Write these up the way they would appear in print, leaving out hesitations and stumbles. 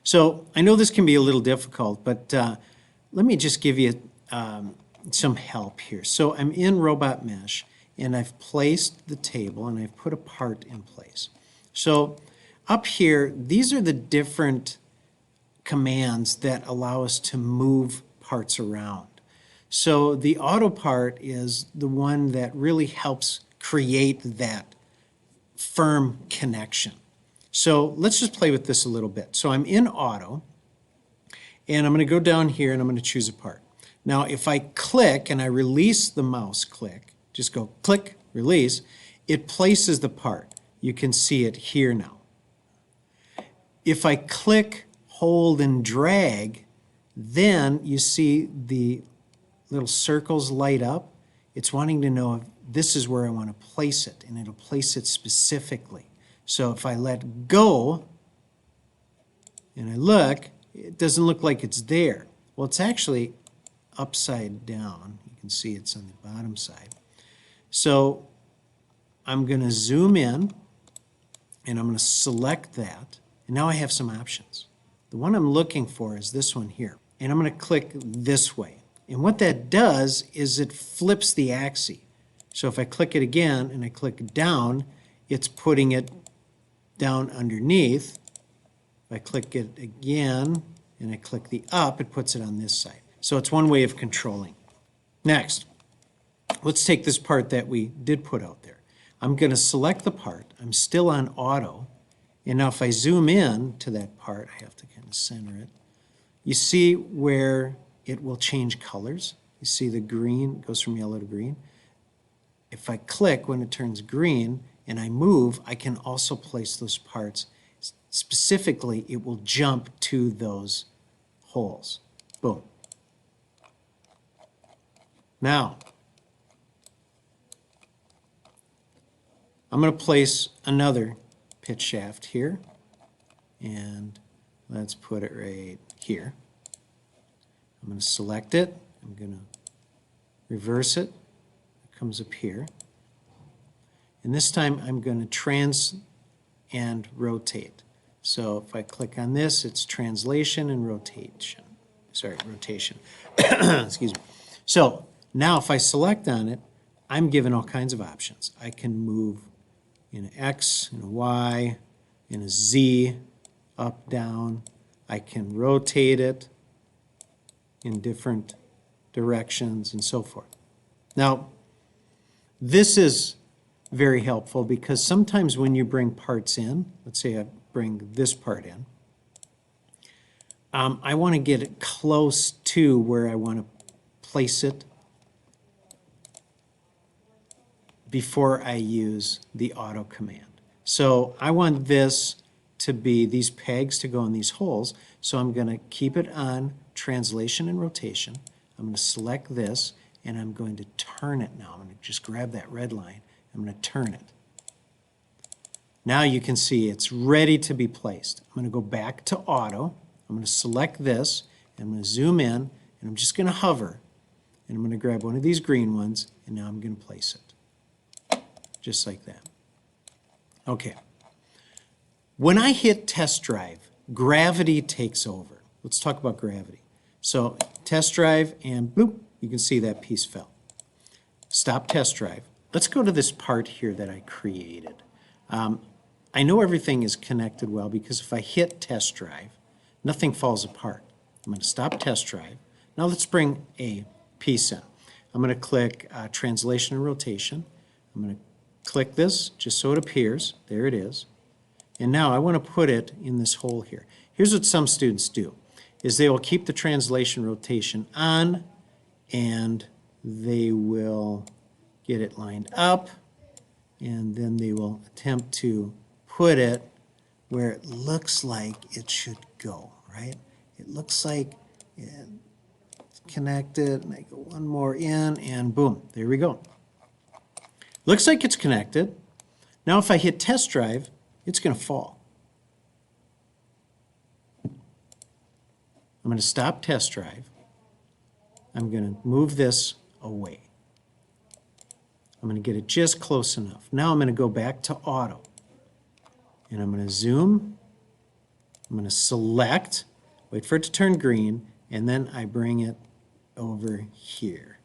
So I know this can be a little difficult, but let me just give you some help here. So I'm in RobotMesh, and I've placed the table, and I've put a part in place. So up here, these are the different commands that allow us to move parts around. So the auto part is the one that really helps create that firm connection. So let's just play with this a little bit. So I'm in auto, and I'm going to go down here and I'm going to choose a part. Now if I click and I release the mouse click, just go click, release, it places the part. You can see it here now. If I click, hold, and drag, then you see the little circles light up. It's wanting to know if this is where I want to place it, and it'll place it specifically. So if I let go and I look, it doesn't look like it's there. Well, it's actually upside down. You can see it's on the bottom side. So I'm going to zoom in, and I'm going to select that, and now I have some options. The one I'm looking for is this one here, and I'm going to click this way. And what that does is it flips the axis. So if I click it again and I click down, it's putting it down underneath. If I click it again and I click the up, it puts it on this side. So it's one way of controlling. Next, let's take this part that we did put out there. I'm going to select the part. I'm still on auto. And now if I zoom in to that part, I have to kind of center it. You see where it will change colors. You see the green goes from yellow to green. If I click when it turns green and I move, I can also place those parts. Specifically, it will jump to those holes. Boom. Now, I'm going to place another pitch shaft here, and let's put it right here. I'm going to select it. I'm going to reverse it. It comes up here. And this time I'm going to trans and rotate. So if I click on this, it's translation and rotation. Sorry, rotation. Excuse me. So now if I select on it, I'm given all kinds of options. I can move in an X, in a Y, in a Z, up, down. I can rotate it in different directions and so forth. Now, this is very helpful because sometimes when you bring parts in, let's say I bring this part in, I want to get it close to where I want to place it before I use the auto command. So I want this to be, these pegs to go in these holes, so I'm going to keep it on translation and rotation. I'm going to select this, and I'm going to turn it now. I'm going to just grab that red line. I'm going to turn it. Now you can see it's ready to be placed. I'm going to go back to auto. I'm going to select this, and I'm going to zoom in, and I'm just going to hover, and I'm going to grab one of these green ones, and now I'm going to place it. Just like that. Okay. When I hit test drive, gravity takes over. Let's talk about gravity. So test drive and bloop, you can see that piece fell. Stop test drive. Let's go to this part here that I created. I know everything is connected well because if I hit test drive, nothing falls apart. I'm going to stop test drive. Now let's bring a piece in. I'm going to click translation and rotation. I'm going to click this just so it appears. There it is. And now I want to put it in this hole here. Here's what some students do, is they will keep the translation rotation on, and they will get it lined up, and then they will attempt to put it where it looks like it should go, right? It looks like it's connected, and I go one more in, and boom, there we go. Looks like it's connected. Now if I hit test drive, it's going to fall. I'm going to stop test drive. I'm going to move this away. I'm going to get it just close enough. Now I'm going to go back to auto. And I'm going to zoom I'm going to select, wait for it to turn green, and then I bring it over here.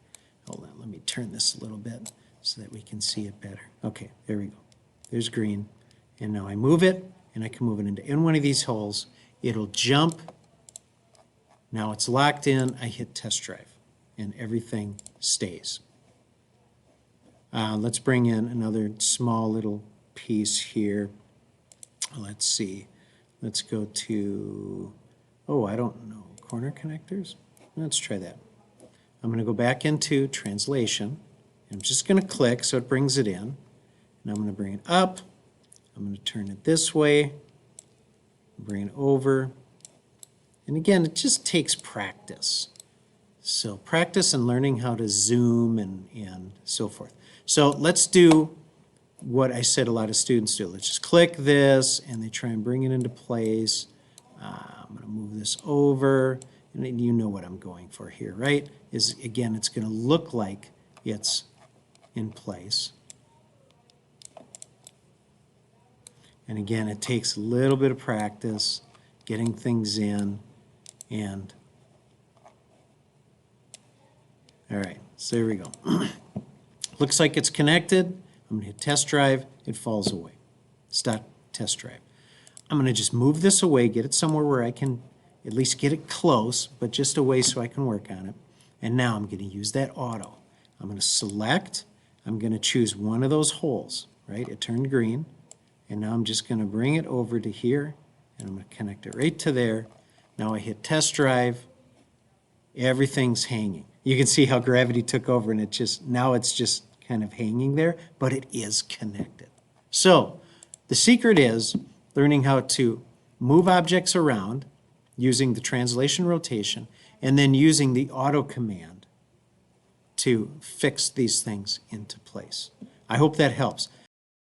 Hold on, let me turn this a little bit so that we can see it better. Okay, there we go. There's green. And now I move it, and I can move it into one of these holes. It'll jump. Now it's locked in. I hit test drive, and everything stays. Let's bring in another small little piece here. Let's see. Let's go to, oh, I don't know, corner connectors? Let's try that. I'm going to go back into translation. I'm just going to click so it brings it in. And I'm going to bring it up. I'm going to turn it this way. Bring it over. And again, it just takes practice. So practice and learning how to zoom and so forth. So let's do what I said a lot of students do. Let's just click this, and they try and bring it into place. I'm going to move this over. And you know what I'm going for here, right? Is again, it's going to look like it's in place. And again, it takes a little bit of practice getting things in. And all right, so there we go. Looks like it's connected. I'm going to hit test drive. It falls away. Stop test drive. I'm going to just move this away, get it somewhere where I can at least get it close, but just away so I can work on it. And now I'm going to use that auto. I'm going to select. I'm going to choose one of those holes, right? It turned green. And now I'm just going to bring it over to here, and I'm going to connect it right to there. Now I hit test drive. Everything's hanging. You can see how gravity took over, and now it's just kind of hanging there, but it is connected. So the secret is learning how to move objects around using the translation rotation, and then using the auto command to fix these things into place. I hope that helps.